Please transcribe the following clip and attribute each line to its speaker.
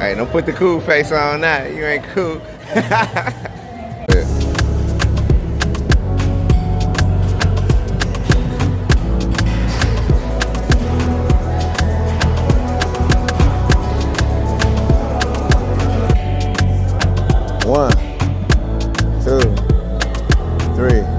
Speaker 1: Hey, don't put the cool face on that. You ain't cool. One, two, three.